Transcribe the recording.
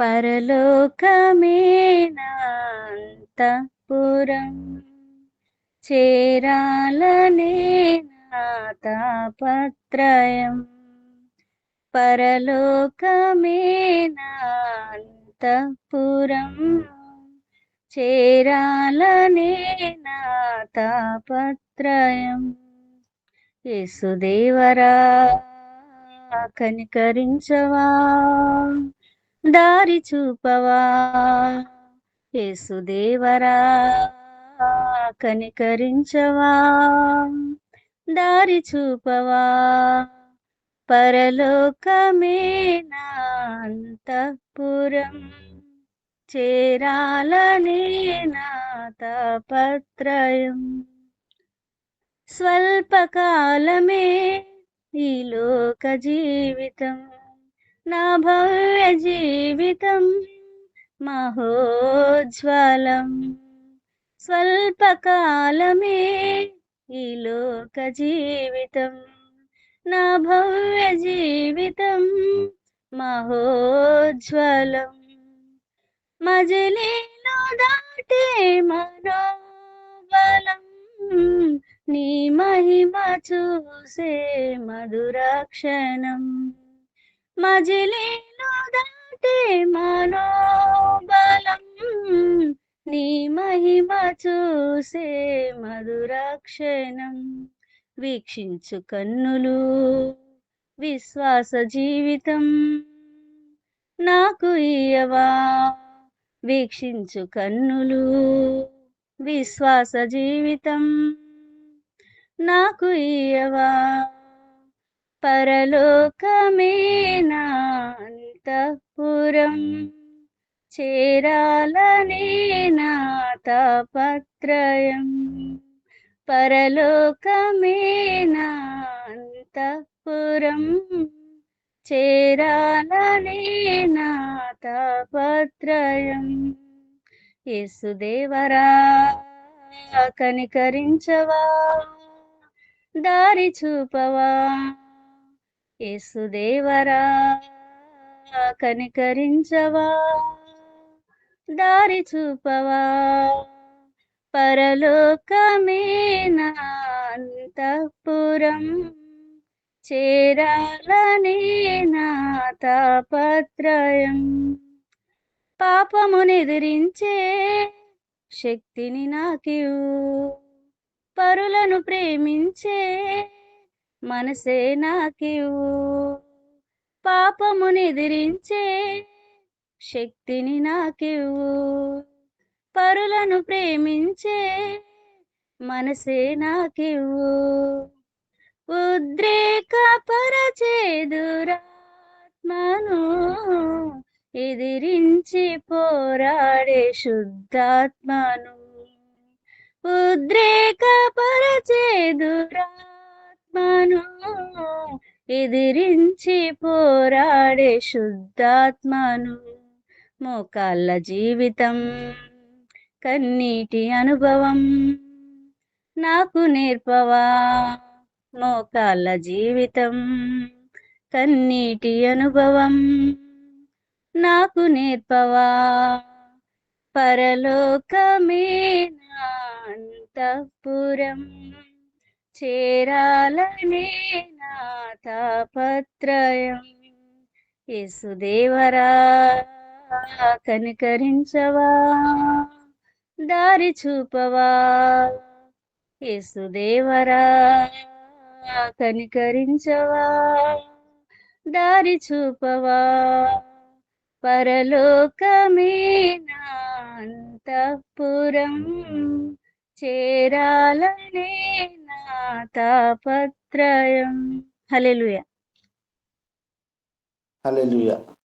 పరలోకమే నా అంతఃపురం, చేరాలనే నా తాపత్రయం. పరలోకమే నా అంతఃపురం, చేరాలనే నా తాపత్రయం. యేసుదేవరా కనికరించవా, దారి చూపవా. యేసుదేవరా కనికరించవా, దారి చూపవా. పరలోకమే నా అంతఃపురం, చేరాలనే నా తాపత్రయం. స్వల్పకాలమే ఈ లోక జీవితం, నా భవ్య జీవితం మహోజ్వలం. స్వల్పకాలమే ఈ లోక జీవితం, నా భవ్య జీవితం మహోజ్వలం. మజిలీలో దాటే మనోబలం, నీ మహిమ చూసే మధురక్షణం. మజిలీలో దాటే మనోబలం, నీ మహిమ చూసే మధురక్షణం. వీక్షించు కన్నులు విశ్వాస జీవితం నాకు ఇయ్యవా. వీక్షించు కన్నులు విశ్వాస జీవితం నాకు ఇయ్యవా. పరలోకమే నా అంతఃపురం, చేరాలనే నా తాపత్రయం. పరలోకమే నా అంతఃపురం, చేరాలనే నా తాపత్రయం. యేసుదేవరా కనికరించవా, దారి చూపవా. యేసుదేవరా కనికరించవా, దారి చూపవా. పరలోకమే నా అంతఃపురం, చేరాలనే నా తాపత్రయం. పాపమునెదిరించే శక్తిని నాకివ్వు, పరులను ప్రేమించే మనసే నాకివ్వు. పాపమునెదిరించే శక్తిని నాకివ్వు, పరులను ప్రేమించే మనసే నాకివ్వు. ఉద్రేకపరచే దురాత్మను ఎదిరించి పోరాడే శుద్ధాత్మను. ఉద్రేకపరచే దురాత్మను ఎదిరించి పోరాడే శుద్ధాత్మను. మోకాళ్ళ జీవితం కన్నీటి అనుభవం నాకు నేర్పవా. మోకాళ్ళ జీవితం కన్నీటి అనుభవం నాకు నేర్పవా. పరలోకమే నా అంతఃపురం, చేరాలనే నా తాపత్రయం. యేసుదేవరా కనికరించవా, దారి చూపవా. యేసుదేవరా కనికరించవా, దారి చూపవా. పరలోకమే నా అంతఃపురం, చేరాలనే నా తాపత్రయం. హల్లెలూయా. హల్లెలూయా.